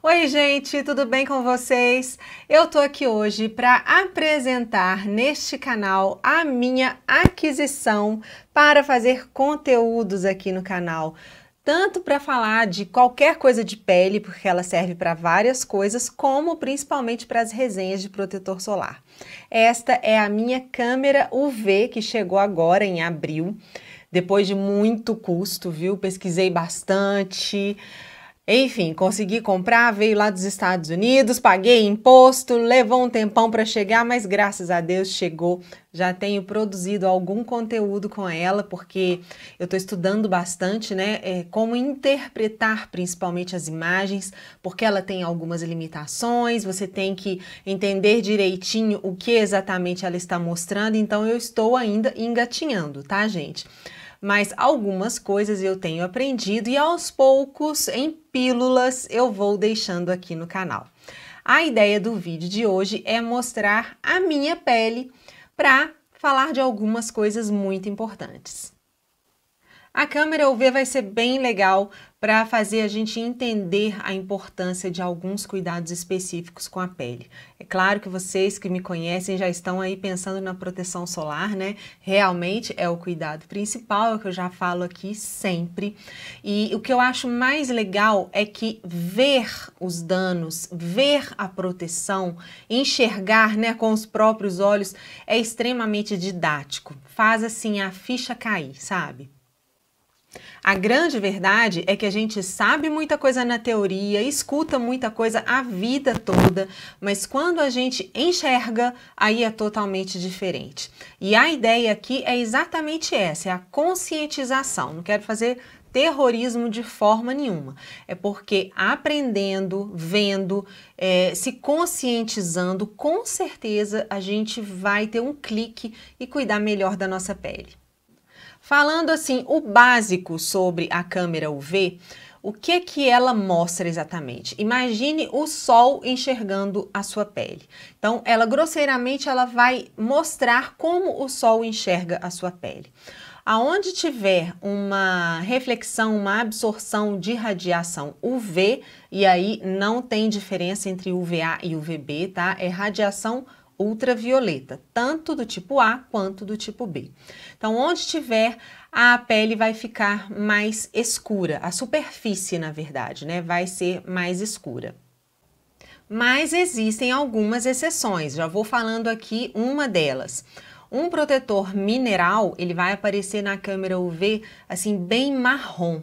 Oi, gente, tudo bem com vocês? Eu tô aqui hoje para apresentar neste canal a minha aquisição para fazer conteúdos aqui no canal. Tanto para falar de qualquer coisa de pele, porque ela serve para várias coisas, como principalmente para as resenhas de protetor solar. Esta é a minha câmera UV que chegou agora em abril, depois de muito custo, viu? Pesquisei bastante. Enfim, consegui comprar, veio lá dos Estados Unidos, paguei imposto, levou um tempão para chegar, mas graças a Deus chegou. Já tenho produzido algum conteúdo com ela, porque eu estou estudando bastante, né? Como interpretar principalmente as imagens, porque ela tem algumas limitações, você tem que entender direitinho o que exatamente ela está mostrando, então eu estou ainda engatinhando, tá, gente? Mas algumas coisas eu tenho aprendido e aos poucos, em pílulas, eu vou deixando aqui no canal. A ideia do vídeo de hoje é mostrar a minha pele para falar de algumas coisas muito importantes. A câmera UV vai ser bem legal para fazer a gente entender a importância de alguns cuidados específicos com a pele. É claro que vocês que me conhecem já estão aí pensando na proteção solar, né? Realmente é o cuidado principal, é o que eu já falo aqui sempre. E o que eu acho mais legal é que ver os danos, ver a proteção, enxergar, né, com os próprios olhos é extremamente didático. Faz assim a ficha cair, sabe? A grande verdade é que a gente sabe muita coisa na teoria, escuta muita coisa a vida toda, mas quando a gente enxerga, aí é totalmente diferente. E a ideia aqui é exatamente essa, é a conscientização. Não quero fazer terrorismo de forma nenhuma. É porque aprendendo, vendo, se conscientizando, com certeza a gente vai ter um clique e cuidar melhor da nossa pele. Falando assim, o básico sobre a câmera UV, o que ela mostra exatamente? Imagine o sol enxergando a sua pele. Então, grosseiramente ela vai mostrar como o sol enxerga a sua pele. Aonde tiver uma reflexão, uma absorção de radiação UV, e aí não tem diferença entre UVA e UVB, tá? É radiação ultravioleta, tanto do tipo A quanto do tipo B. Então, onde tiver, a pele vai ficar mais escura, a superfície, na verdade, né, vai ser mais escura. Mas existem algumas exceções, já vou falando aqui uma delas. Um protetor mineral, ele vai aparecer na câmera UV assim bem marrom.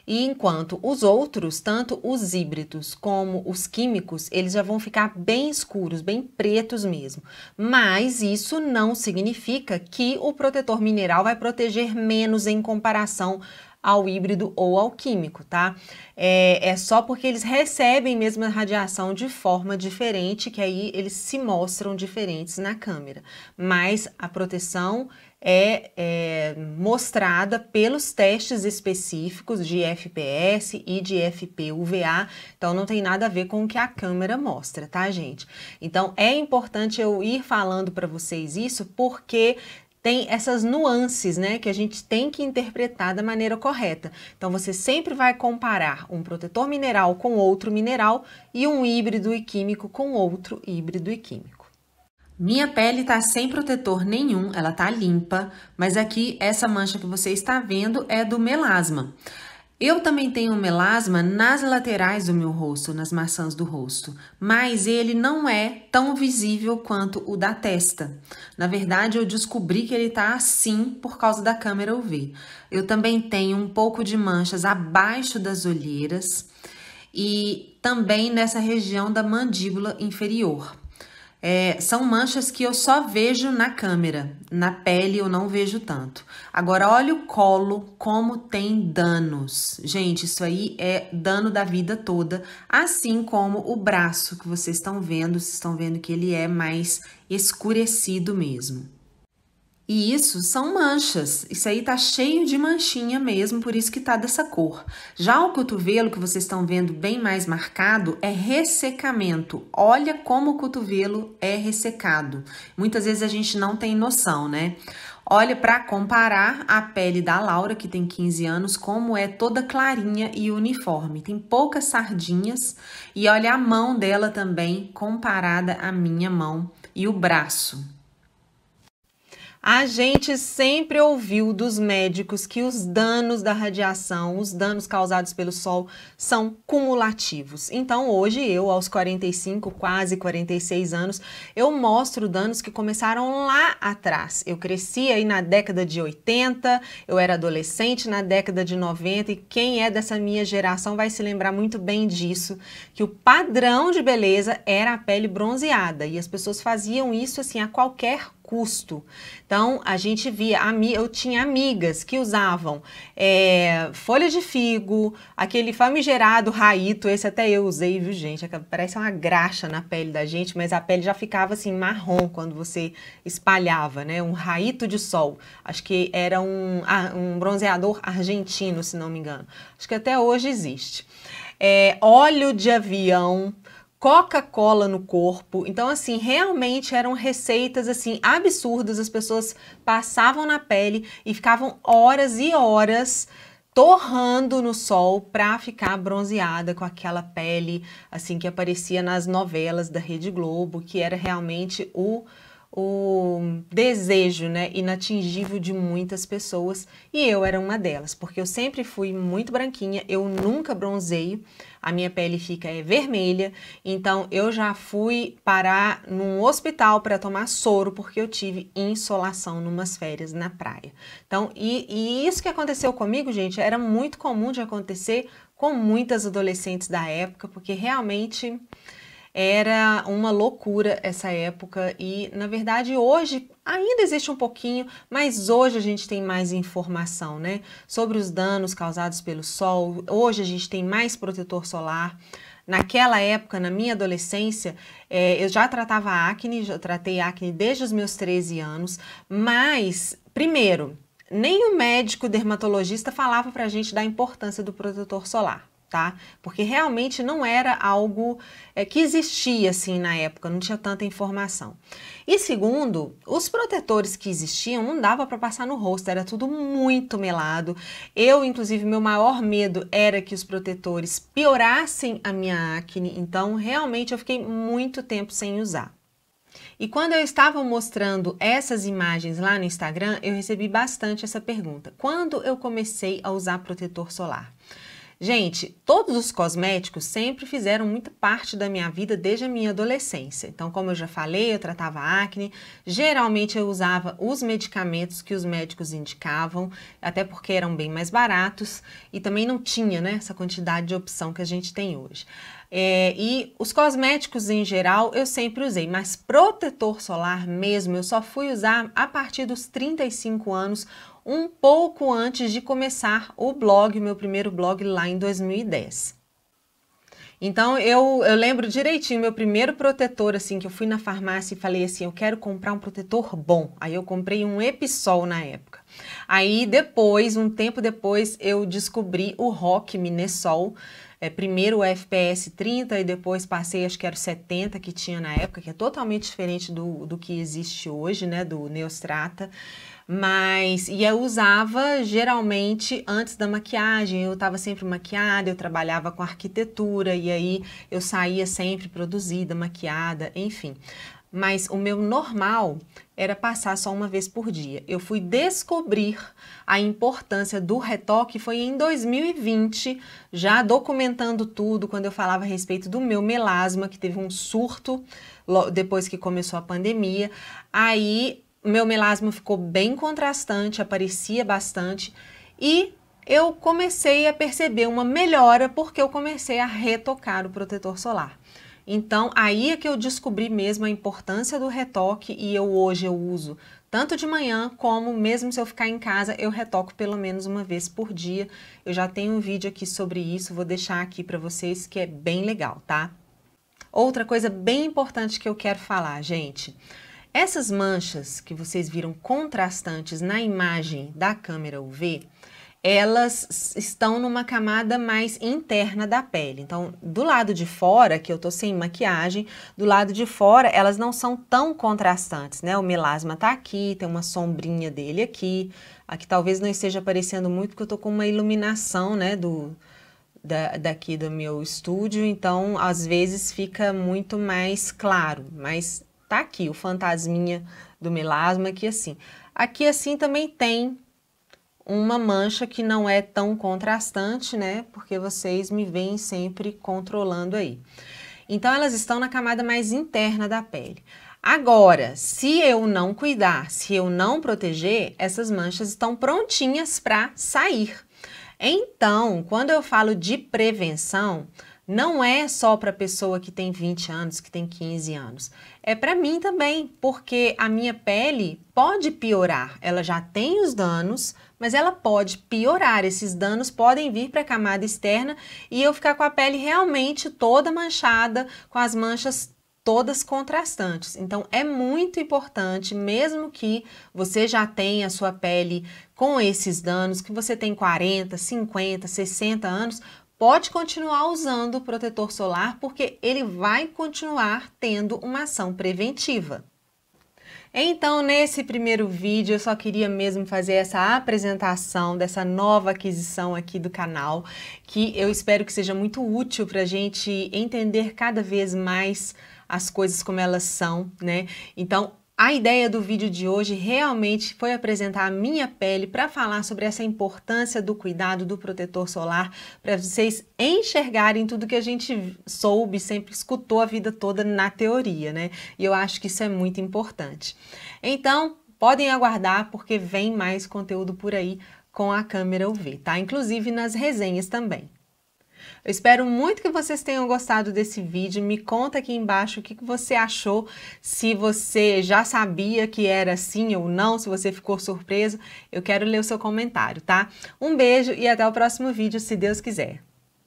E enquanto os outros, tanto os híbridos como os químicos, eles já vão ficar bem escuros, bem pretos mesmo. Mas isso não significa que o protetor mineral vai proteger menos em comparação ao híbrido ou ao químico, tá? É só porque eles recebem mesmo a radiação de forma diferente, que aí eles se mostram diferentes na câmera. Mas a proteção é mostrada pelos testes específicos de FPS e de FPUVA, então não tem nada a ver com o que a câmera mostra, tá, gente? Então é importante eu ir falando para vocês isso porque tem essas nuances, né, que a gente tem que interpretar da maneira correta. Então, você sempre vai comparar um protetor mineral com outro mineral e um híbrido e químico com outro híbrido e químico. Minha pele tá sem protetor nenhum, ela tá limpa, mas aqui essa mancha que você está vendo é do melasma. Eu também tenho melasma nas laterais do meu rosto, nas maçãs do rosto, mas ele não é tão visível quanto o da testa. Na verdade, eu descobri que ele tá assim por causa da câmera UV. Eu também tenho um pouco de manchas abaixo das olheiras e também nessa região da mandíbula inferior. São manchas que eu só vejo na câmera, na pele eu não vejo tanto. Agora, olha o colo, como tem danos. Gente, isso aí é dano da vida toda, assim como o braço que vocês estão vendo que ele é mais escurecido mesmo. E isso são manchas, isso aí tá cheio de manchinha mesmo, por isso que tá dessa cor. Já o cotovelo, que vocês estão vendo bem mais marcado, é ressecamento. Olha como o cotovelo é ressecado. Muitas vezes a gente não tem noção, né? Olha, para comparar a pele da Laura, que tem 15 anos, como é toda clarinha e uniforme. Tem poucas sardinhas e olha a mão dela também comparada à minha mão e o braço. A gente sempre ouviu dos médicos que os danos da radiação, os danos causados pelo sol, são cumulativos. Então, hoje, eu, aos 45, quase 46 anos, eu mostro danos que começaram lá atrás. Eu cresci aí na década de 80, eu era adolescente na década de 90, e quem é dessa minha geração vai se lembrar muito bem disso, que o padrão de beleza era a pele bronzeada, e as pessoas faziam isso assim a qualquer custo. Então, a gente via, eu tinha amigas que usavam folha de figo, aquele famigerado raito, esse até eu usei, viu, gente? Parece uma graxa na pele da gente, mas a pele já ficava assim marrom quando você espalhava, né? Um raito de sol. Acho que era um bronzeador argentino, se não me engano. Acho que até hoje existe. Óleo de avião, Coca-Cola no corpo. Então, assim, realmente eram receitas, assim, absurdas. As pessoas passavam na pele e ficavam horas e horas torrando no sol para ficar bronzeada com aquela pele, assim, que aparecia nas novelas da Rede Globo, que era realmente o desejo, né, inatingível de muitas pessoas, e eu era uma delas, porque eu sempre fui muito branquinha, eu nunca bronzeio, a minha pele fica vermelha, então eu já fui parar num hospital para tomar soro, porque eu tive insolação numas férias na praia. Então, e isso que aconteceu comigo, gente, era muito comum de acontecer com muitas adolescentes da época, porque realmente era uma loucura essa época e, na verdade, hoje ainda existe um pouquinho, mas hoje a gente tem mais informação, né, sobre os danos causados pelo sol. Hoje a gente tem mais protetor solar. Naquela época, na minha adolescência, eu já tratava acne, já tratei acne desde os meus 13 anos, mas, primeiro, nem o médico dermatologista falava pra gente da importância do protetor solar. Tá? Porque realmente não era algo que existia assim na época, não tinha tanta informação. E segundo, os protetores que existiam não dava para passar no rosto, era tudo muito melado. Eu, inclusive, meu maior medo era que os protetores piorassem a minha acne, então realmente eu fiquei muito tempo sem usar. E quando eu estava mostrando essas imagens lá no Instagram, eu recebi bastante essa pergunta: quando eu comecei a usar protetor solar? Gente, todos os cosméticos sempre fizeram muita parte da minha vida desde a minha adolescência. Então, como eu já falei, eu tratava acne, geralmente eu usava os medicamentos que os médicos indicavam, até porque eram bem mais baratos e também não tinha, né, essa quantidade de opção que a gente tem hoje. E os cosméticos em geral eu sempre usei, mas protetor solar mesmo eu só fui usar a partir dos 35 anos, um pouco antes de começar o blog, meu primeiro blog lá em 2010. Então, eu lembro direitinho, meu primeiro protetor, assim, que eu fui na farmácia e falei assim, eu quero comprar um protetor bom. Aí eu comprei um Episol na época. Aí depois, um tempo depois, eu descobri o Rock Minesol. Primeiro o FPS 30 e depois passei, acho que era o 70 que tinha na época, que é totalmente diferente do que existe hoje, né, do Neostrata. E eu usava geralmente antes da maquiagem, eu estava sempre maquiada, eu trabalhava com arquitetura e aí eu saía sempre produzida, maquiada, enfim. Mas o meu normal era passar só uma vez por dia. Eu fui descobrir a importância do retoque foi em 2020, já documentando tudo, quando eu falava a respeito do meu melasma, que teve um surto depois que começou a pandemia. Aí o meu melasma ficou bem contrastante, aparecia bastante e eu comecei a perceber uma melhora porque eu comecei a retocar o protetor solar. Então, aí é que eu descobri mesmo a importância do retoque e hoje eu uso tanto de manhã como mesmo se eu ficar em casa, eu retoco pelo menos uma vez por dia. Eu já tenho um vídeo aqui sobre isso, vou deixar aqui para vocês que é bem legal, tá? Outra coisa bem importante que eu quero falar, gente. Essas manchas que vocês viram contrastantes na imagem da câmera UV, elas estão numa camada mais interna da pele. Então, do lado de fora, que eu tô sem maquiagem, do lado de fora elas não são tão contrastantes, né? O melasma tá aqui, tem uma sombrinha dele aqui. Aqui talvez não esteja aparecendo muito porque eu tô com uma iluminação, né, daqui do meu estúdio, então às vezes fica muito mais claro, mas tá aqui o fantasminha do melasma aqui assim. Aqui assim também tem uma mancha que não é tão contrastante, né? Porque vocês me veem sempre controlando aí. Então, elas estão na camada mais interna da pele. Agora, se eu não cuidar, se eu não proteger, essas manchas estão prontinhas para sair. Então, quando eu falo de prevenção, não é só para a pessoa que tem 20 anos, que tem 15 anos. É para mim também, porque a minha pele pode piorar. Ela já tem os danos, mas ela pode piorar. Esses danos podem vir para a camada externa e eu ficar com a pele realmente toda manchada, com as manchas todas contrastantes. Então, é muito importante, mesmo que você já tenha a sua pele com esses danos, que você tem 40, 50, 60 anos, pode continuar usando o protetor solar, porque ele vai continuar tendo uma ação preventiva. Então, nesse primeiro vídeo, eu só queria mesmo fazer essa apresentação dessa nova aquisição aqui do canal, que eu espero que seja muito útil para a gente entender cada vez mais as coisas como elas são, né? Então, a ideia do vídeo de hoje realmente foi apresentar a minha pele para falar sobre essa importância do cuidado do protetor solar, para vocês enxergarem tudo que a gente soube, sempre escutou a vida toda na teoria, né? E eu acho que isso é muito importante. Então, podem aguardar porque vem mais conteúdo por aí com a câmera UV, tá? Inclusive nas resenhas também. Eu espero muito que vocês tenham gostado desse vídeo. Me conta aqui embaixo o que você achou, se você já sabia que era assim ou não, se você ficou surpreso. Eu quero ler o seu comentário, tá? Um beijo e até o próximo vídeo, se Deus quiser.